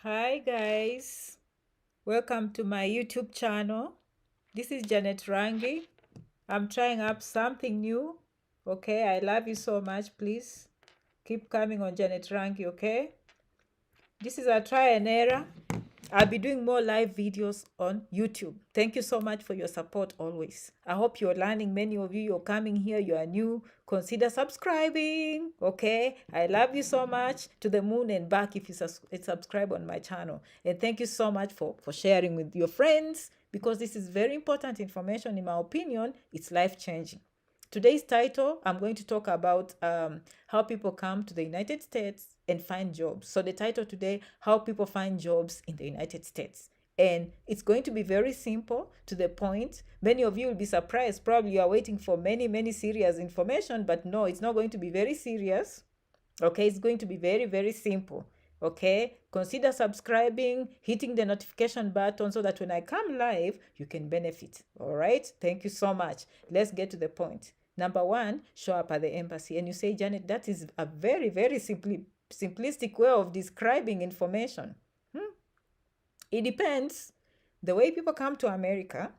Hi guys, welcome to my YouTube channel. This is Janet Rangi. I'm trying up something new. Okay, I love you so much. Please keep coming on Janet Rangi, okay? This is a try and error. I'll be doing more live videos on YouTube. Thank you so much for your support always. I hope you're learning. Many of you, you're coming here, you are new. Consider subscribing, okay? I love you so much, to the moon and back if you subscribe on my channel. And thank you so much for sharing with your friends, because this is very important information. In my opinion, it's life-changing. Today's title, I'm going to talk about how people come to the United States and find jobs. So the title today, how people find jobs in the United States. And it's going to be very simple, to the point. Many of you will be surprised. Probably you are waiting for many serious information, but no, it's not going to be very serious. Okay, it's going to be very simple. Okay, consider subscribing, hitting the notification button so that when I come live, you can benefit. All right, thank you so much. Let's get to the point. Number one, show up at the embassy. And you say, Janet, that is a very simplistic way of describing information. It depends. The way people come to America,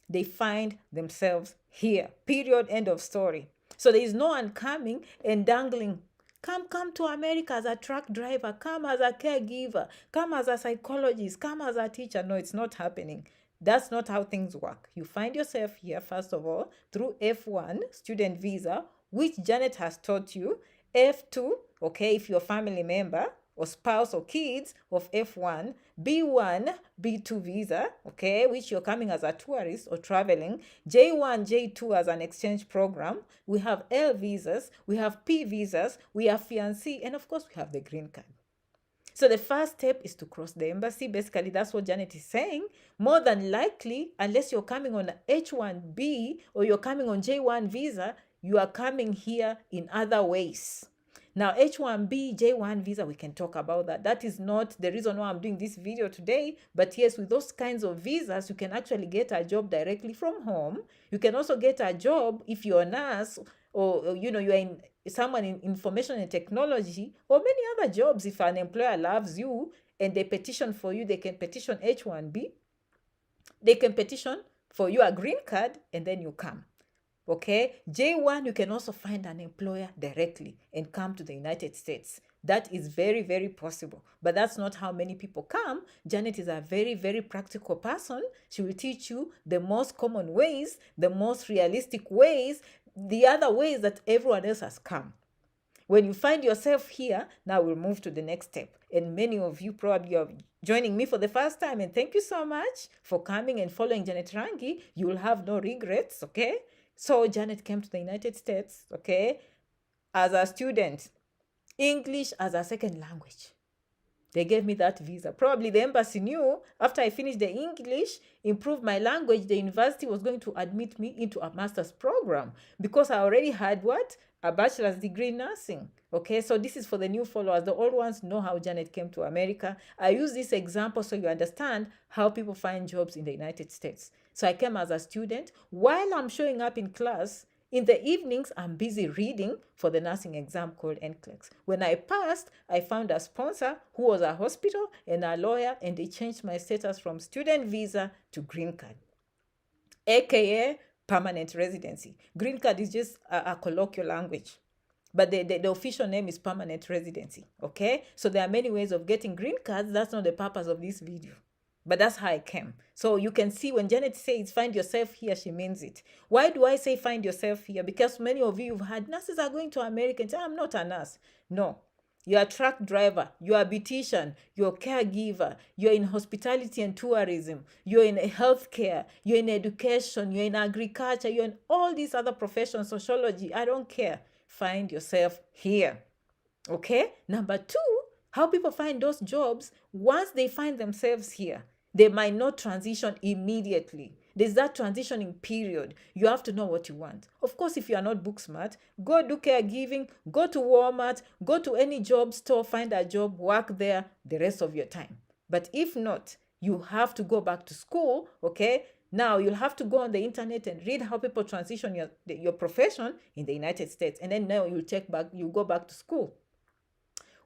they find themselves here. Period. End of story. So there is no one coming and dangling. Come to America as a truck driver. Come as a caregiver. Come as a psychologist. Come as a teacher. No, it's not happening. That's not how things work. You find yourself here, first of all, through F1, student visa, which Janet has taught you. F2, okay, if you're a family member or spouse or kids of F1, B1, B2 visa, okay, which you're coming as a tourist or traveling, J1, J2 as an exchange program. We have L visas, we have P visas, we have fiancé, and of course we have the green card. So the first step is to cross the embassy. Basically, that's what Janet is saying. More than likely, unless you're coming on H1B or you're coming on J1 visa, you are coming here in other ways. Now, H1B, J1 visa, we can talk about that. That is not the reason why I'm doing this video today. But yes, with those kinds of visas, you can actually get a job directly from home. You can also get a job if you're a nurse, or you're in someone in information and technology, or many other jobs. If an employer loves you and they petition for you, they can petition H1B. They can petition for you a green card, and then you come. Okay, J1, you can also find an employer directly and come to the United States. That is very possible, but that's not how many people come. Janet is a very practical person. She will teach you the most common ways, the most realistic ways, the other ways that everyone else has come. When you find yourself here, now we'll move to the next step. And many of you probably are joining me for the first time, and thank you so much for coming and following Janet Rangi. You will have no regrets, okay? So Janet came to the United States, okay, as a student, English as a second language. They gave me that visa. Probably the embassy knew after I finished the English, improved my language, the university was going to admit me into a master's program, because I already had what? A bachelor's degree in nursing. Okay, so this is for the new followers. The old ones know how Janet came to America. I use this example so you understand how people find jobs in the United States. So I came as a student. While I'm showing up in class, in the evenings, I'm busy reading for the nursing exam called NCLEX. When I passed, I found a sponsor who was a hospital and a lawyer, and they changed my status from student visa to green card, aka permanent residency. Green card is just a colloquial language, but the official name is permanent residency, okay? So there are many ways of getting green cards. That's not the purpose of this video. But that's how I came. So you can see when Janet says find yourself here, she means it. Why do I say find yourself here? Because many of you have had nurses are going to America and say, I'm not a nurse. No. You're a truck driver, you're a beautician, you're a caregiver, you're in hospitality and tourism, you're in healthcare, you're in education, you're in agriculture, you're in all these other professions, sociology, I don't care. Find yourself here. Okay? Number two, how people find those jobs, once they find themselves here, they might not transition immediately. There's that transitioning period. You have to know what you want. Of course, if you are not book smart, go do caregiving, go to Walmart, go to any job store, find a job, work there the rest of your time. But if not, you have to go back to school, okay? Now you'll have to go on the internet and read how people transition your profession in the United States. And then now you go back to school.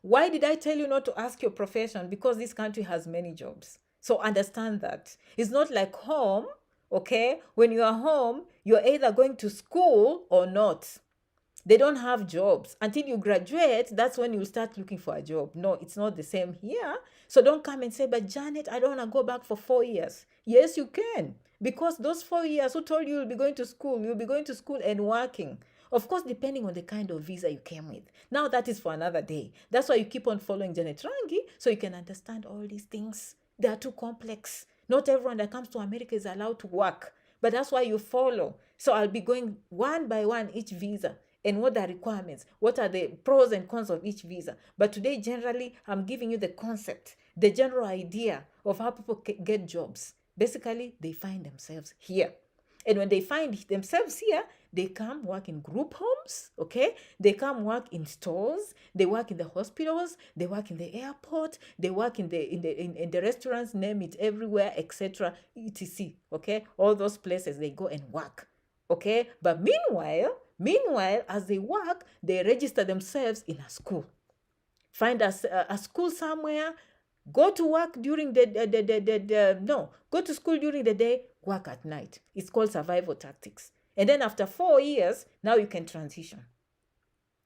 Why did I tell you not to ask your profession? Because this country has many jobs. So understand that. It's not like home, okay? When you are home, you're either going to school or not. They don't have jobs. Until you graduate, that's when you start looking for a job. No, it's not the same here. So don't come and say, but Janet, I don't want to go back for 4 years. Yes, you can. Because those 4 years, who told you you'll be going to school? You'll be going to school and working. Of course, depending on the kind of visa you came with. Now, that is for another day. That's why you keep on following Janet Rangi, so you can understand all these things. They are too complex. Not everyone that comes to America is allowed to work. But that's why you follow. So I'll be going one by one each visa and what are the requirements, what are the pros and cons of each visa. But today, generally, I'm giving you the concept, the general idea of how people get jobs. Basically, they find themselves here. And when they find themselves here, they come work in group homes, okay? They come work in stores, they work in the hospitals, they work in the airport, they work in the restaurants, name it, everywhere, etc., etc., okay? All those places, they go and work, okay? But meanwhile, as they work, they register themselves in a school. Find a school somewhere, go to work during go to school during the day, work at night. It's called survival tactics. And then after 4 years, now you can transition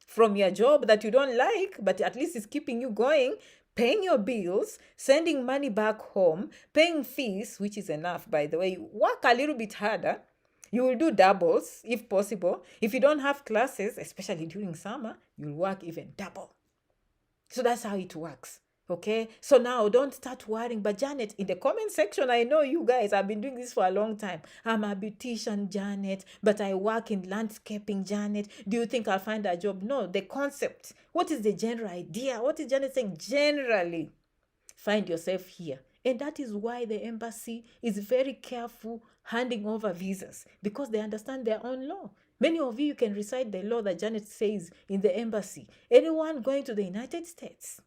from your job that you don't like, but at least it's keeping you going, paying your bills, sending money back home, paying fees, which is enough, by the way. Work a little bit harder. You will do doubles if possible. If you don't have classes, especially during summer, you'll work even double. So that's how it works. Okay, so now don't start worrying. But Janet, in the comment section, I know you guys have been doing this for a long time. I'm a beautician, Janet, but I work in landscaping, Janet. Do you think I'll find a job? No, the concept. What is the general idea? What is Janet saying? Generally, find yourself here. And that is why the embassy is very careful handing over visas, because they understand their own law. Many of you can recite the law that Janet says in the embassy. Anyone going to the United States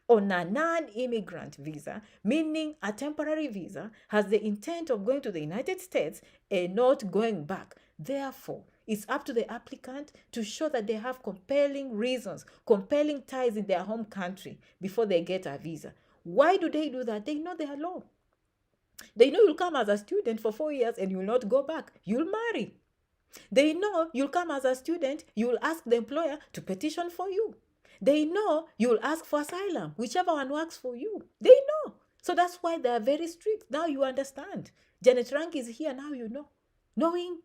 on a non-immigrant visa, meaning a temporary visa, has the intent of going to the United States and not going back. Therefore, it's up to the applicant to show that they have compelling reasons, compelling ties in their home country before they get a visa. Why do they do that? They know their law. They know you'll come as a student for 4 years and you'll not go back. You'll marry. They know you'll come as a student, you'll ask the employer to petition for you. They know you'll ask for asylum, whichever one works for you. They know. So that's why they are very strict. Now you understand. Janet Rank is here, now you know. Knowing,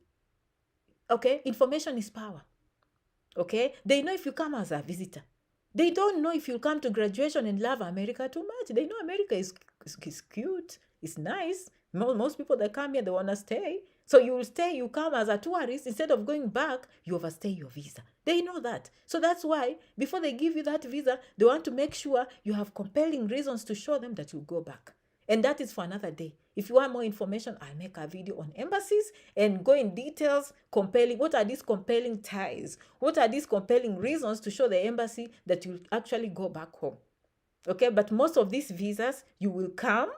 okay, information is power. Okay? They know if you come as a visitor. They don't know if you'll come to graduation and love America too much. They know America is cute, it's nice. Most people that come here, they want to stay. So you will stay, you come as a tourist, instead of going back, you overstay your visa. They know that. So that's why, before they give you that visa, they want to make sure you have compelling reasons to show them that you'll go back. And that is for another day. If you want more information, I'll make a video on embassies and go in details, compelling, what are these compelling ties? What are these compelling reasons to show the embassy that you'll actually go back home? Okay, but most of these visas, you will come,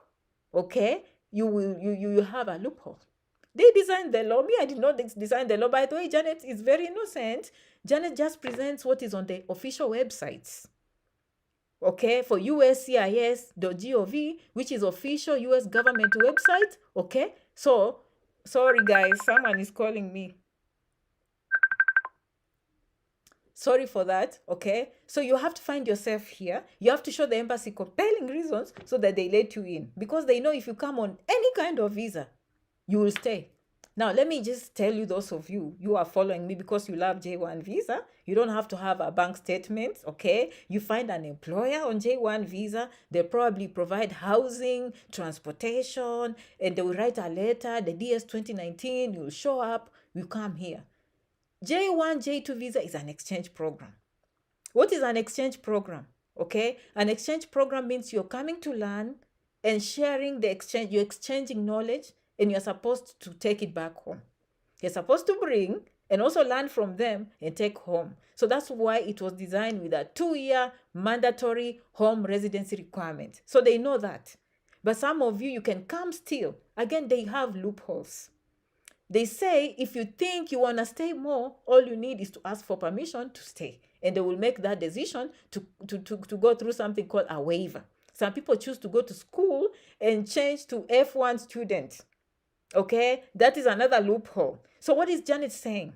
okay, you have a loophole. They designed the law. Me, I did not design the law. By the way, Janet is very innocent. Janet just presents what is on the official websites. Okay, for uscis.gov, which is official US government website. Okay, so, sorry guys, someone is calling me. Sorry for that, okay? So you have to find yourself here. You have to show the embassy compelling reasons so that they let you in. Because they know if you come on any kind of visa, you will stay. Now, let me just tell you, those of you are following me because you love J1 visa. You don't have to have a bank statement, okay? You find an employer on J1 visa. They probably provide housing, transportation, and they will write a letter, the DS 2019, you'll show up, you come here. J1, J2 visa is an exchange program. What is an exchange program? Okay, an exchange program means you're coming to learn and sharing the exchange, you're exchanging knowledge, and you're supposed to take it back home. You're supposed to bring and also learn from them and take home. So that's why it was designed with a 2-year mandatory home residency requirement. So they know that. But some of you can come still. Again, they have loopholes. They say if you think you want to stay more, all you need is to ask for permission to stay. And they will make that decision to go through something called a waiver. Some people choose to go to school and change to F1 student. Okay, that is another loophole. So what is Janet saying?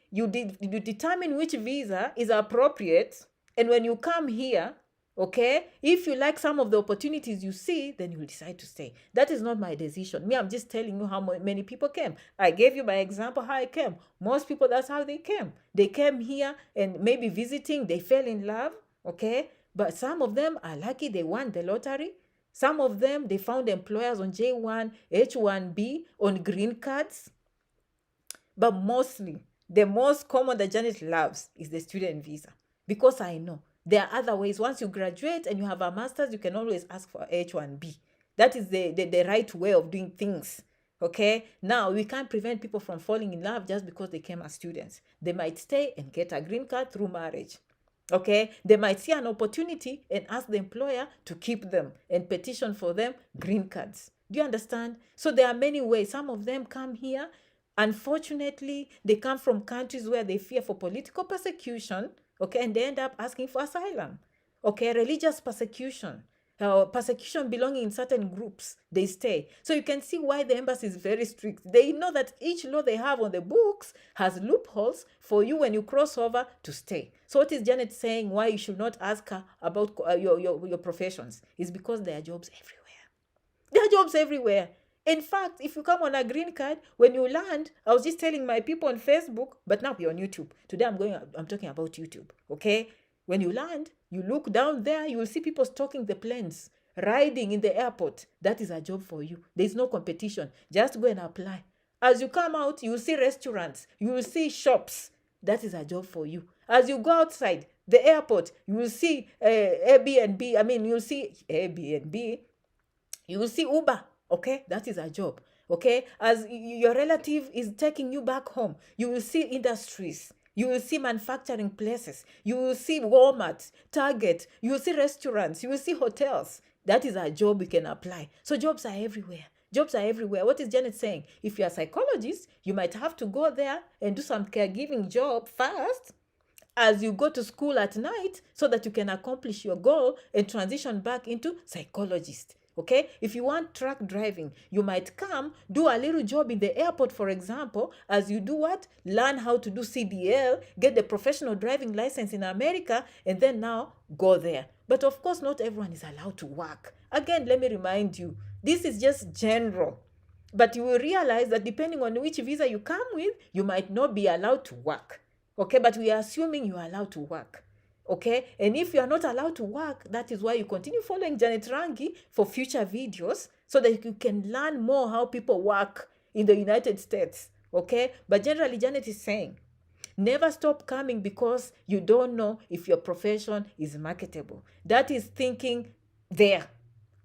You determine which visa is appropriate, and when you come here, okay, if you like some of the opportunities you see, then you will decide to stay. That is not my decision. Me, I'm just telling you how many people came. I gave you my example how I came. Most people, that's how they came. They came here and maybe visiting, they fell in love, okay, but some of them are lucky, they won the lottery. Some of them, they found employers on J1, H1B, on green cards. But mostly, the most common that Janet loves is the student visa. Because I know there are other ways. Once you graduate and you have a master's, you can always ask for H1B. That is the right way of doing things. Okay? Now, we can't prevent people from falling in love just because they came as students. They might stay and get a green card through marriage. Okay? They might see an opportunity and ask the employer to keep them and petition for them green cards. Do you understand? So there are many ways. Some of them come here. Unfortunately, they come from countries where they fear for political persecution, okay, and they end up asking for asylum, okay, religious persecution, persecution belonging in certain groups, they stay. So you can see why the embassy is very strict. They know that each law they have on the books has loopholes for you when you cross over to stay. So what is Janet saying why you should not ask her about your professions? Is because there are jobs everywhere. There are jobs everywhere. In fact, if you come on a green card, when you land, I was just telling my people on Facebook, but now we're on YouTube. Today I'm talking about YouTube, okay? When you land, you look down there, you will see people stocking the planes, riding in the airport. That is a job for you. There's no competition. Just go and apply. As you come out, you will see restaurants, you will see shops. That is a job for you. As you go outside the airport, you will see Airbnb. I mean, you'll see Airbnb. You will see Uber. Okay, that is a job. Okay, as your relative is taking you back home, you will see industries. You will see manufacturing places. You will see Walmart, Target. You will see restaurants. You will see hotels. That is a job you can apply. So jobs are everywhere. Jobs are everywhere. What is Janet saying? If you're a psychologist, you might have to go there and do some caregiving job first as you go to school at night so that you can accomplish your goal and transition back into psychologist. Okay, if you want truck driving, you might come do a little job in the airport, for example, as you do what? Learn how to do CDL, get the professional driving license in America, and then now go there. But of course, not everyone is allowed to work. Again, let me remind you, this is just general. But you will realize that depending on which visa you come with, you might not be allowed to work. Okay, but we are assuming you are allowed to work. Okay, and if you are not allowed to work, that is why you continue following Janet Rangi for future videos so that you can learn more how people work in the United States. Okay, but generally Janet is saying never stop coming because you don't know if your profession is marketable. That is thinking there.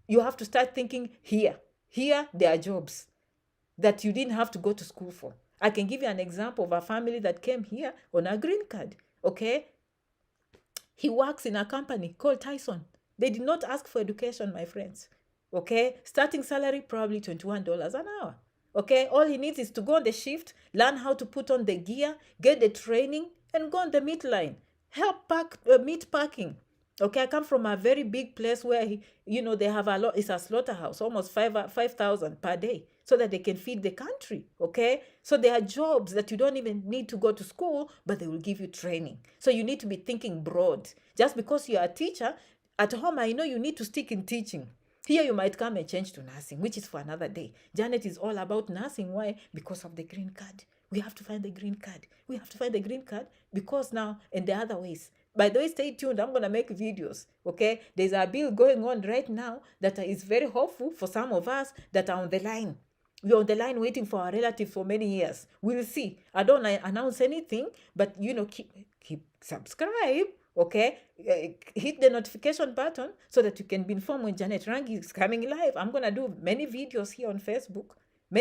You have to start thinking here. Here there are jobs that you didn't have to go to school for. I can give you an example of a family that came here on a green card. Okay, he works in a company called Tyson. They did not ask for education, my friends. Okay, starting salary probably $21 an hour. Okay, all he needs is to go on the shift, learn how to put on the gear, get the training, and go on the meat line. Help pack meat packing. Okay, I come from a very big place where they have a lot. It's a slaughterhouse, almost 5,000 per day, so that they can feed the country. Okay, so there are jobs that you don't even need to go to school, but they will give you training. So you need to be thinking broad. Just because you are a teacher at home, I know you need to stick in teaching. Here you might come and change to nursing, which is for another day. Janet is all about nursing. Why? Because of the green card. We have to find the green card. We have to find the green card because now, and the other ways. By the way, stay tuned. I'm going to make videos, okay? There's a bill going on right now that is very hopeful for some of us that are on the line. We're on the line waiting for our relative for many years. We'll see. I don't announce anything, but, keep subscribe, okay? Hit the notification button so that you can be informed when Janet Rangi is coming live. I'm going to do many videos here on Facebook. I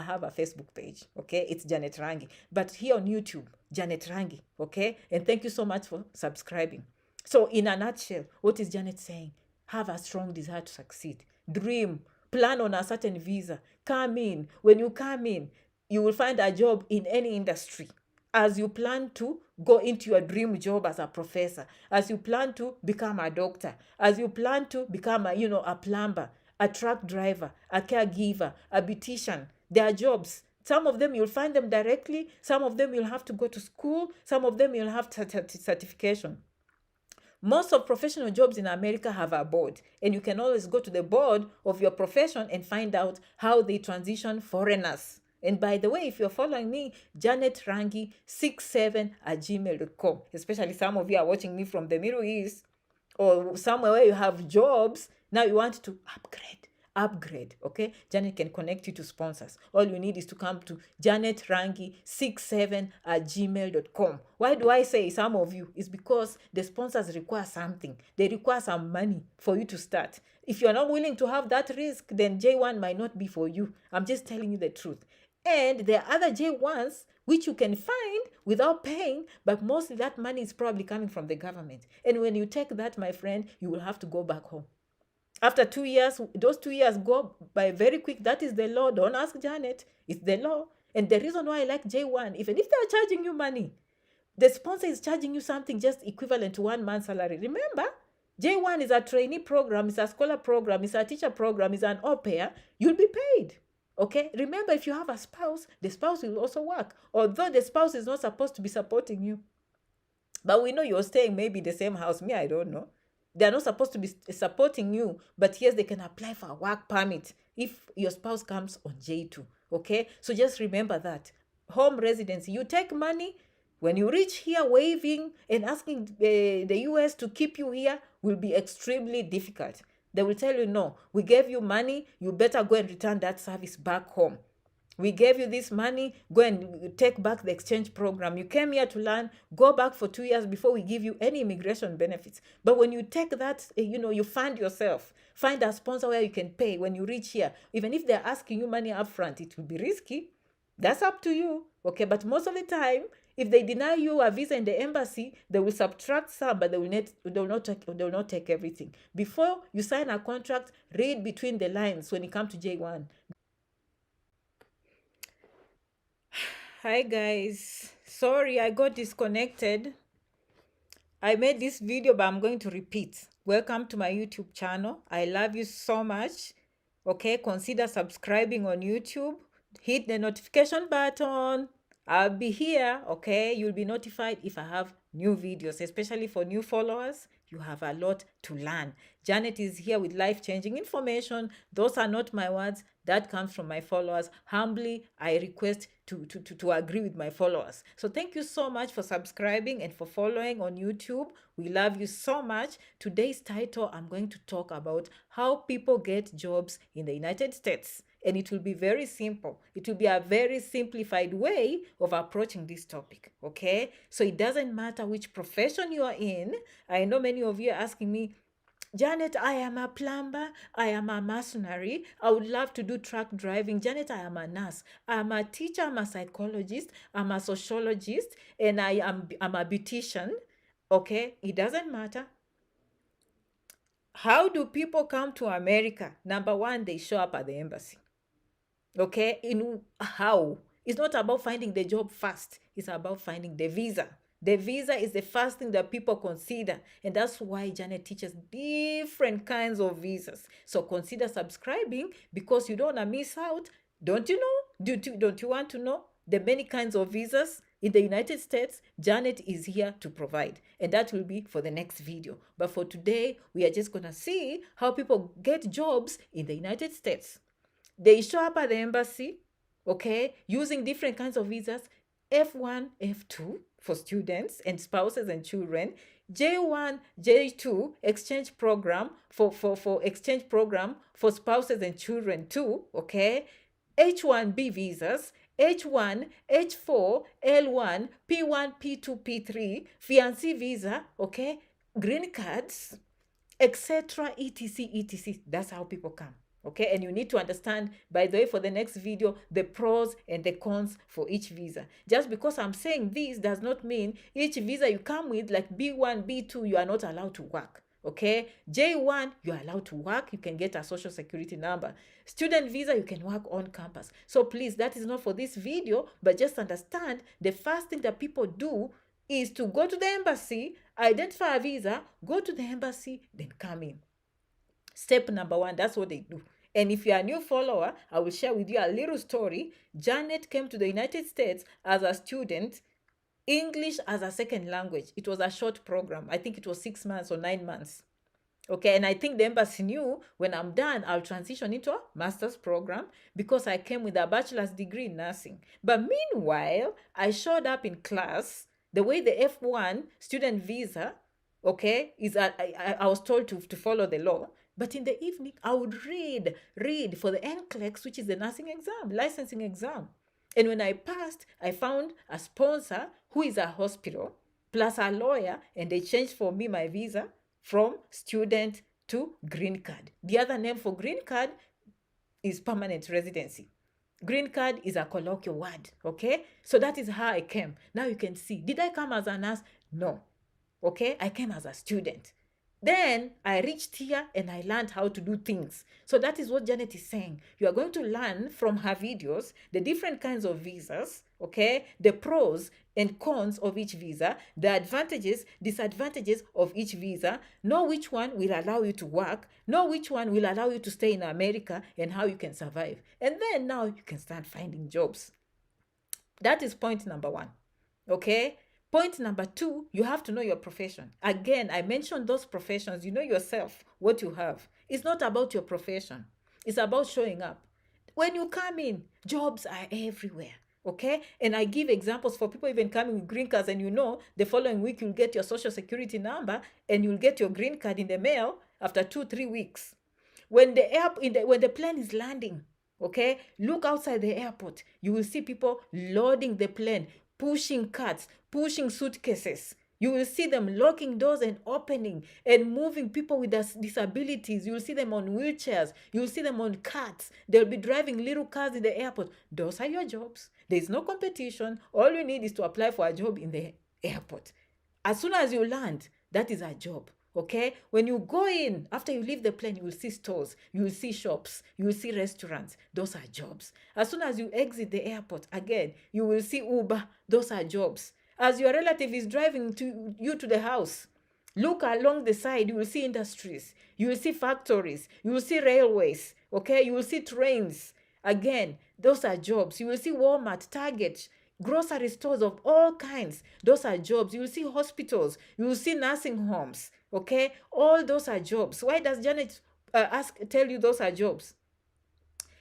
have a Facebook page, okay? It's Janet Rangi. But here on YouTube, Janet Rangi, okay? And thank you so much for subscribing. So in a nutshell, what is Janet saying? Have a strong desire to succeed. Dream. plan on a certain visa. Come in. When you come in, you will find a job in any industry. As you plan to go into your dream job as a professor, as you plan to become a doctor, as you plan to become a plumber, a truck driver, a caregiver, a beautician, there are jobs. Some of them you'll find them directly, some of them you'll have to go to school, some of them you'll have certification. Most of professional jobs in America have a board, and you can always go to the board of your profession and find out how they transition foreigners. And by the way, if you're following me, Janet Rangi 67@gmail.com, especially some of you are watching me from the Middle East or somewhere where you have jobs, now you want to upgrade, okay? Janet can connect you to sponsors. All you need is to come to janetrangi67@gmail.com. Why do I say some of you? It's because the sponsors require something. They require some money for you to start. If you're not willing to have that risk, then J1 might not be for you. I'm just telling you the truth. And there are other J1s which you can find without paying, but mostly that money is probably coming from the government. And when you take that, my friend, you will have to go back home. After 2 years, those 2 years go by very quick. That is the law. Don't ask Janet. It's the law. And the reason why I like J1, even if they're charging you money, the sponsor is charging you something just equivalent to 1 month's salary. Remember, J1 is a trainee program, it's a scholar program, it's a teacher program, it's an au pair. You'll be paid. Okay? Remember, if you have a spouse, the spouse will also work. Although the spouse is not supposed to be supporting you. But we know you're staying maybe the same house. Me, I don't know. They're not supposed to be supporting you, but yes, they can apply for a work permit if your spouse comes on J2. Okay? So just remember that. Home residency, you take money. When you reach here, waving and asking the US to keep you here will be extremely difficult. They will tell you, no, we gave you money, you better go and return that service back home. We gave you this money, go and take back the exchange program. You came here to learn, go back for 2 years before we give you any immigration benefits. But when you take that, you fund yourself. Find a sponsor where you can pay when you reach here. Even if they're asking you money up front, it will be risky. That's up to you. Okay, but most of the time, if they deny you a visa in the embassy, they will subtract some, but they will not take everything. Before you sign a contract, read between the lines when it comes to J1. Hi guys, sorry I got disconnected. I made this video, but I'm going to repeat. Welcome to my YouTube channel. I love you so much. Okay, consider subscribing on YouTube. Hit the notification button. I'll be here, okay? You'll be notified if I have new videos, especially for new followers. You have a lot to learn. Janet is here with life-changing information. Those are not my words. That comes from my followers. Humbly, I request to agree with my followers. So thank you so much for subscribing and for following on YouTube. We love you so much. Today's title, I'm going to talk about how people get jobs in the United States. And it will be very simple. It will be a very simplified way of approaching this topic, okay? So it doesn't matter which profession you are in. I know many of you are asking me, Janet, I am a plumber, I am a masonry, I would love to do truck driving. Janet, I am a nurse, I'm a teacher, I'm a psychologist, I'm a sociologist, and I'm a beautician, okay? It doesn't matter. How do people come to America? Number one, they show up at the embassy. Okay, in how? It's not about finding the job first. It's about finding the visa. The visa is the first thing that people consider. And that's why Janet teaches different kinds of visas. So consider subscribing because you don't want to miss out. Don't you know? Don't you want to know the many kinds of visas in the United States? Janet is here to provide. And that will be for the next video. But for today, we are just going to see how people get jobs in the United States. They show up at the embassy, okay, using different kinds of visas, F1, F2 for students and spouses and children, J1, J2 exchange program for exchange program for spouses and children too, okay, H1B visas, H1, H4, L1, P1, P2, P3, fiancé visa, okay, green cards, etc., etc., etc. That's how people come. Okay, and you need to understand, by the way, for the next video, the pros and the cons for each visa. Just because I'm saying this does not mean each visa you come with, like B1, B2, you are not allowed to work. Okay, J1, you're allowed to work. You can get a social security number. Student visa, you can work on campus. So please, that is not for this video, but just understand the first thing that people do is to go to the embassy, identify a visa, go to the embassy, then come in. Step number one, that's what they do. And if you're a new follower, I will share with you a little story. Janet came to the United States as a student, English as a second language. It was a short program. I think it was 6 months or 9 months. Okay, and I think the embassy knew when I'm done, I'll transition into a master's program because I came with a bachelor's degree in nursing. But meanwhile, I showed up in class the way the F1 student visa, okay, is I was told to follow the law. But in the evening, I would read for the NCLEX, which is the nursing exam, licensing exam. And when I passed, I found a sponsor who is a hospital plus a lawyer, and they changed for me my visa from student to green card. The other name for green card is permanent residency. Green card is a colloquial word, okay? So that is how I came. Now you can see, did I come as a nurse? No, okay? I came as a student. Then I reached here and I learned how to do things. So that is what Janet is saying. You are going to learn from her videos the different kinds of visas, okay? The pros and cons of each visa, the advantages, disadvantages of each visa, know which one will allow you to work, know which one will allow you to stay in America, and how you can survive. And then now you can start finding jobs. That is point number one, okay? Point number two, you have to know your profession. Again, I mentioned those professions. You know yourself, what you have. It's not about your profession. It's about showing up. When you come in, jobs are everywhere. Okay? And I give examples for people even coming with green cards, and you know the following week you'll get your social security number and you'll get your green card in the mail after 2-3 weeks. When the plane is landing, okay, look outside the airport. You will see people loading the plane, pushing carts, pushing suitcases. You will see them locking doors and opening and moving people with disabilities. You will see them on wheelchairs. You will see them on carts. They'll be driving little cars in the airport. Those are your jobs. There is no competition. All you need is to apply for a job in the airport. As soon as you land, that is a job. Okay, when you go in, after you leave the plane, you will see stores, you will see shops, you will see restaurants. Those are jobs. As soon as you exit the airport, again, you will see Uber. Those are jobs. As your relative is driving you to the house, look along the side, you will see industries, you will see factories, you will see railways, okay, you will see trains. Again, those are jobs. You will see Walmart, Target, grocery stores of all kinds. Those are jobs. You will see hospitals, you will see nursing homes. Okay, all those are jobs. Why does Janet tell you those are jobs?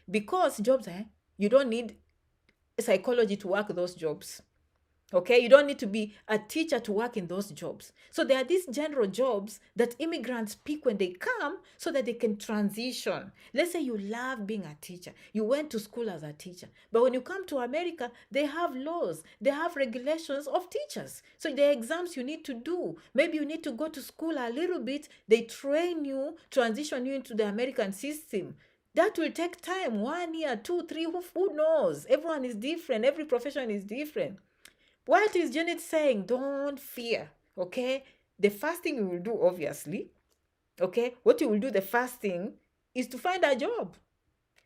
Because jobs, you don't need psychology to work those jobs. Okay, you don't need to be a teacher to work in those jobs. So there are these general jobs that immigrants pick when they come so that they can transition. Let's say you love being a teacher. You went to school as a teacher. But when you come to America, they have laws. They have regulations of teachers. So there are exams you need to do. Maybe you need to go to school a little bit. They train you, transition you into the American system. That will take time, 1 year, 2, 3, who knows? Everyone is different. Every profession is different. What is Janet saying? Don't fear, okay? The first thing you will do, obviously, okay? What you will do, the first thing, is to find a job,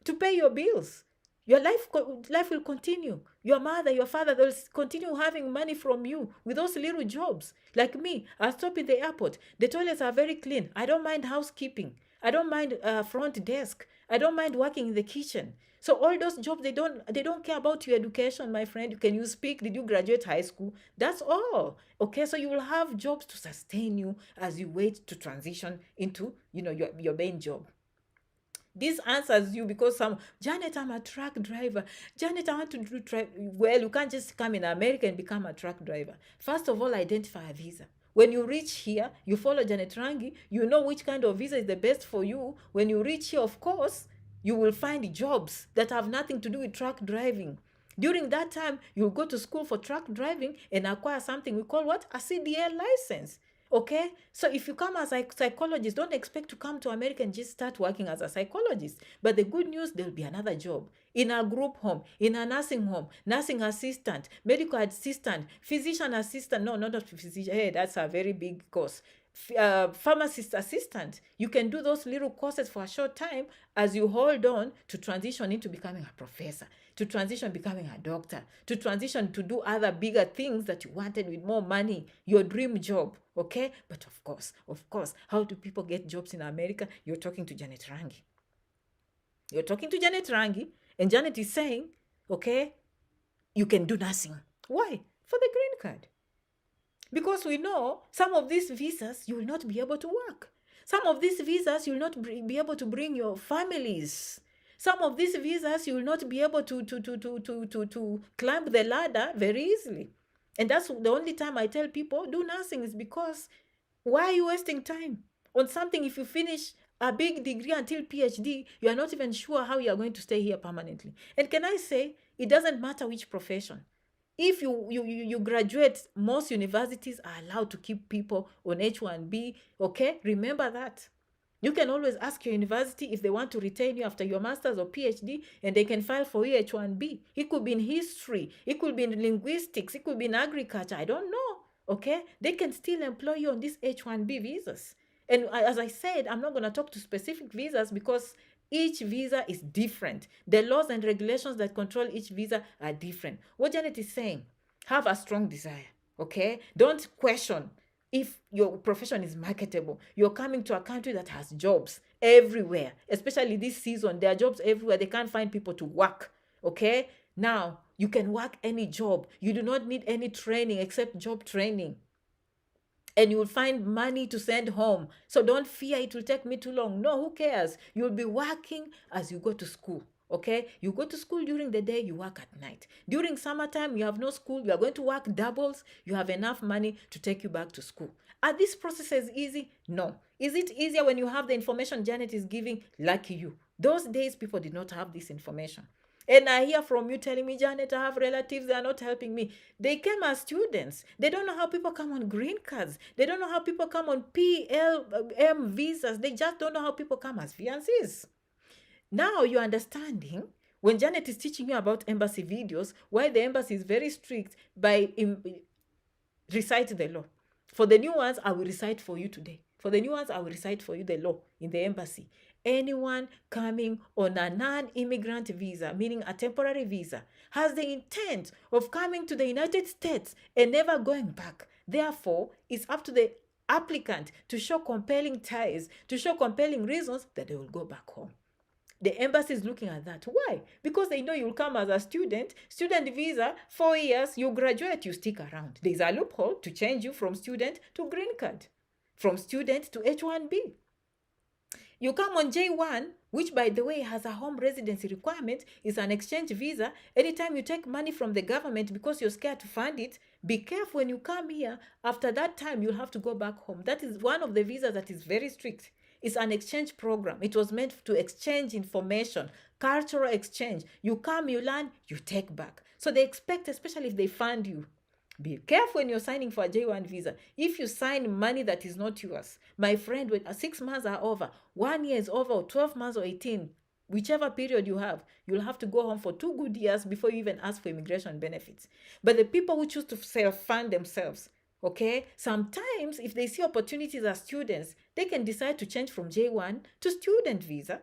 to pay your bills. Your life will continue. Your mother, your father, they'll continue having money from you with those little jobs. Like me, I stop in the airport. The toilets are very clean. I don't mind housekeeping. I don't mind front desk. I don't mind working in the kitchen. So all those jobs, they don't care about your education, my friend. Can you speak? Did you graduate high school? That's all. Okay, so you will have jobs to sustain you as you wait to transition into, your main job. This answers you because Janet, I'm a truck driver. Janet, I want to do well, you can't just come in America and become a truck driver. First of all, identify a visa. When you reach here, you follow Janet Rangi, you know which kind of visa is the best for you. When you reach here, of course, you will find jobs that have nothing to do with truck driving. During that time, you'll go to school for truck driving and acquire something we call what? A CDL license. Okay? So if you come as a psychologist, don't expect to come to America and just start working as a psychologist. But the good news, there'll be another job. In a group home, in a nursing home, nursing assistant, medical assistant, physician assistant. No, not a physician. Hey, that's a very big course. pharmacist assistant. You can do those little courses for a short time as you hold on to transition into becoming a professor, to transition becoming a doctor, to transition to do other bigger things that you wanted with more money, your dream job. Okay, but of course, how do people get jobs in America? You're talking to Janet Rangi. You're talking to Janet Rangi, and Janet is saying, okay, you can do nursing. Why? For the green card. Because we know some of these visas you will not be able to work. Some of these visas you will not be able to bring your families. Some of these visas you will not be able to climb the ladder very easily. And that's the only time I tell people do nursing, is because why are you wasting time on something? If you finish a big degree until PhD, you are not even sure how you are going to stay here permanently. And can I say, it doesn't matter which profession. If you graduate, most universities are allowed to keep people on H-1B, okay? Remember that. You can always ask your university if they want to retain you after your master's or PhD, and they can file for you H-1B. It could be in history, it could be in linguistics, it could be in agriculture, I don't know, okay? They can still employ you on these H-1B visas. And as I said, I'm not going to talk to specific visas because each visa is different. The laws and regulations that control each visa are different. What Janet is saying, have a strong desire, okay? Don't question if your profession is marketable. You're coming to a country that has jobs everywhere, especially this season. There are jobs everywhere. They can't find people to work, okay? Now, you can work any job. You do not need any training except job training. And you will find money to send home. So don't fear it will take me too long. No, who cares? You'll be working as you go to school. Okay, you go to school during the day, you work at night. During summertime, you have no school, you are going to work doubles, you have enough money to take you back to school. Are these processes easy? No. Is it easier when you have the information Janet is giving? Lucky you. Those days, people did not have this information. And I hear from you telling me, Janet, I have relatives, they are not helping me. They came as students. They don't know how people come on green cards. They don't know how people come on PLM visas. They just don't know how people come as fiancés. Now you're understanding when Janet is teaching you about embassy videos, why the embassy is very strict by recite the law. For the new ones, I will recite for you today. For the new ones, I will recite for you the law in the embassy. Anyone coming on a non-immigrant visa, meaning a temporary visa, has the intent of coming to the United States and never going back. Therefore, it's up to the applicant to show compelling ties, to show compelling reasons that they will go back home. The embassy is looking at that. Why? Because they know you'll come as a student visa, 4 years, you graduate, you stick around. There's a loophole to change you from student to green card, from student to H-1B. You come on J1, which by the way has a home residency requirement, is an exchange visa. Anytime you take money from the government because you're scared to fund it, be careful when you come here. After that time, you'll have to go back home. That is one of the visas that is very strict. It's an exchange program. It was meant to exchange information, cultural exchange. You come, you learn, you take back. So they expect, especially if they fund you, be careful when you're signing for a J1 visa. If you sign money that is not yours, my friend, when 6 months are over, 1 year is over, or 12 months or 18, whichever period you have, you'll have to go home for 2 good years before you even ask for immigration benefits. But the people who choose to self-fund themselves, okay, sometimes if they see opportunities as students, they can decide to change from J1 to student visa,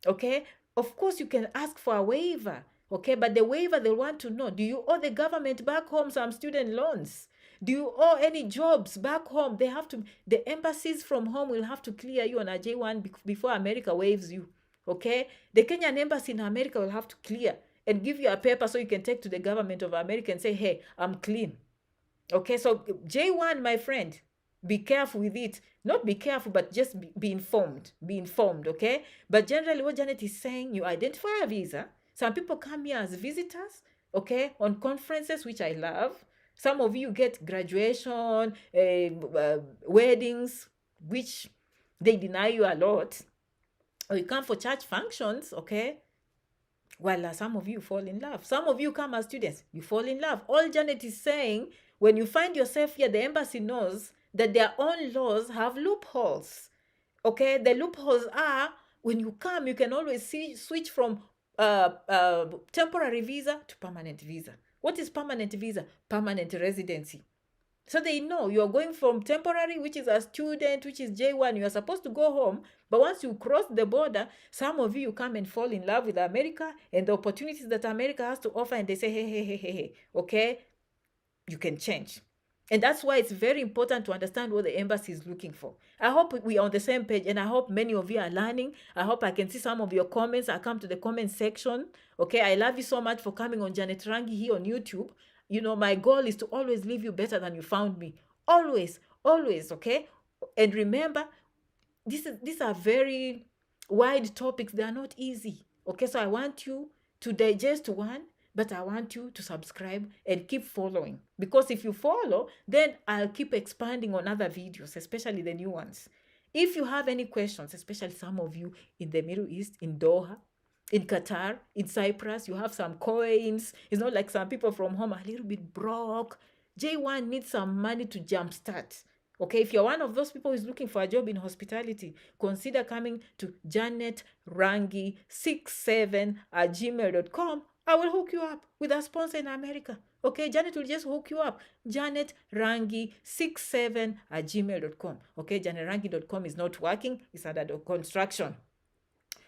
okay? Of course, you can ask for a waiver, okay? But the waiver, they want to know, do you owe the government back home some student loans? Do you owe any jobs back home? They have to, the embassies from home will have to clear you on a J1 before America waives you, okay? The Kenyan embassy in America will have to clear and give you a paper so you can take to the government of America and say, hey, I'm clean. Okay, so J1, my friend, be careful with it. Not be careful, but just be informed. Be informed, okay? But generally, what Janet is saying, you identify a visa. Some people come here as visitors, okay, on conferences, which I love. Some of you get graduation, weddings, which they deny you a lot. Or you come for church functions, okay? Well, some of you fall in love. Some of you come as students, you fall in love. All Janet is saying, when you find yourself here, the embassy knows that their own laws have loopholes. Okay, the loopholes are, when you come, you can always switch from temporary visa to permanent visa. What is permanent visa? Permanent residency. So they know you're going from temporary, which is a student, which is J1, you're supposed to go home. But once you cross the border, some of you come and fall in love with America and the opportunities that America has to offer, and they say, hey, hey, hey, hey, hey, okay, you can change. And that's why it's very important to understand what the embassy is looking for. I hope we are on the same page, and I hope many of you are learning. I hope I can see some of your comments. I come to the comment section. Okay, I love you so much for coming on Janet Rangi here on YouTube. You know, my goal is to always leave you better than you found me. Always, always, okay? And remember, these are very wide topics. They are not easy. Okay, so I want you to digest one, but I want you to subscribe and keep following, because if you follow, then I'll keep expanding on other videos, especially the new ones. If you have any questions, especially some of you in the Middle East, in Doha, in Qatar, in Cyprus, you have some coins. It's not like some people from home are a little bit broke. J1 needs some money to jumpstart. Okay, if you're one of those people who's looking for a job in hospitality, consider coming to janetrangi67@gmail.com. I will hook you up with a sponsor in America. Okay, Janet will just hook you up. janetrangi67@gmail.com. Okay, janetrangi.com is not working. It's under construction.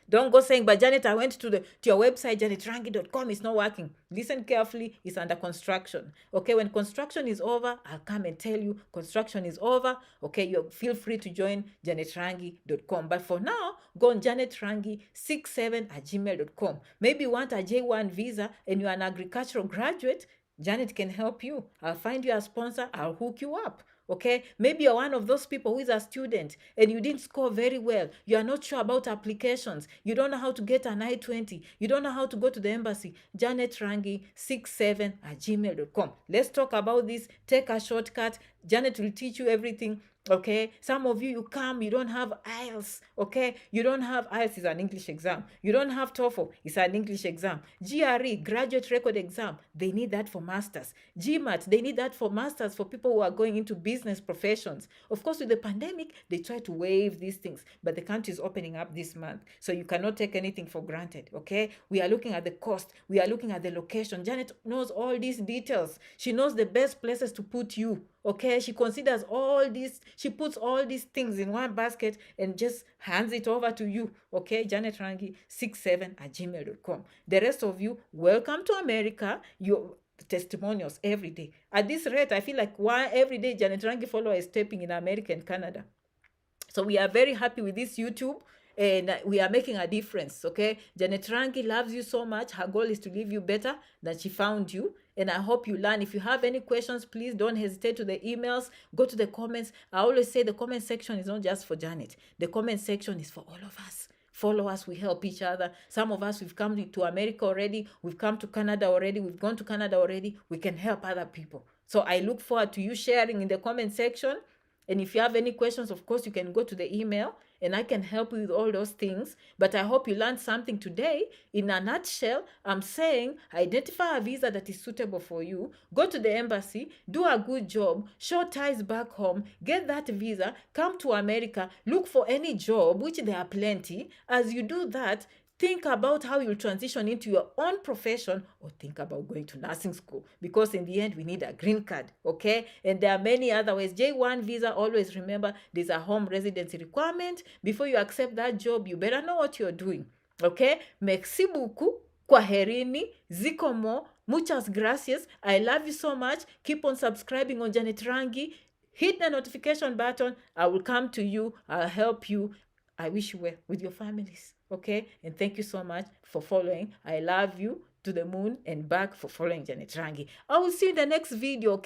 Don't go saying, but Janet, I went to your website, janetrangi.com, it's not working. Listen carefully, it's under construction. Okay, when construction is over, I'll come and tell you construction is over. Okay, you feel free to join janetrangi.com. But for now, go on janetrangi67@gmail.com. Maybe you want a J1 visa and you're an agricultural graduate, Janet can help you. I'll find you a sponsor, I'll hook you up. Okay, maybe you're one of those people who is a student and you didn't score very well. You are not sure about applications. You don't know how to get an I-20. You don't know how to go to the embassy. janetrangi67@gmail.com. Let's talk about this. Take a shortcut. Janet will teach you everything. Okay, some of you come, you don't have IELTS. Okay, you don't have IELTS, is an English exam. You don't have TOEFL, it's an English exam. GRE, graduate record exam, they need that for masters. GMAT, they need that for masters, for people who are going into business professions. Of course, with the pandemic, they try to waive these things, but the country is opening up this month, so you cannot take anything for granted. Okay, we are looking at the cost, we are looking at the location. Janet knows all these details. She knows the best places to put you. Okay, she considers all this, she puts all these things in one basket and just hands it over to you. Okay, janetrangi67@gmail.com. The rest of you, welcome to America. Your testimonials every day. At this rate, I feel like every day Janet Rangi follower is stepping in America and Canada. So we are very happy with this YouTube, and we are making a difference. Okay, Janet Rangi loves you so much. Her goal is to leave you better than she found you, and I hope you learn. If you have any questions, please don't hesitate to the emails. Go to the comments. I always say the comment section is not just for Janet. The comment section is for all of us. Follow us, we help each other. Some of us, we've come to America already, we've come to Canada already, we've gone to Canada already. We can help other people. So I look forward to you sharing in the comment section. And if you have any questions, of course, you can go to the email and I can help you with all those things. But I hope you learned something today. In a nutshell, I'm saying identify a visa that is suitable for you. Go to the embassy, do a good job, show ties back home, get that visa, come to America, look for any job, which there are plenty. As you do that, think about how you'll transition into your own profession, or think about going to nursing school, because in the end we need a green card. Okay, and there are many other ways. J1 visa, always remember there's a home residency requirement. Before you accept that job, you better know what you're doing. Okay, merci beaucoup, kwaherini, zikomo, muchas gracias. I love you so much. Keep on subscribing on Janet Rangi. Hit the notification button. I will come to you, I'll help you. I wish you well with your families. Okay, and thank you so much for following. I love you to the moon and back for following Janet Rangi. I will see you in the next video.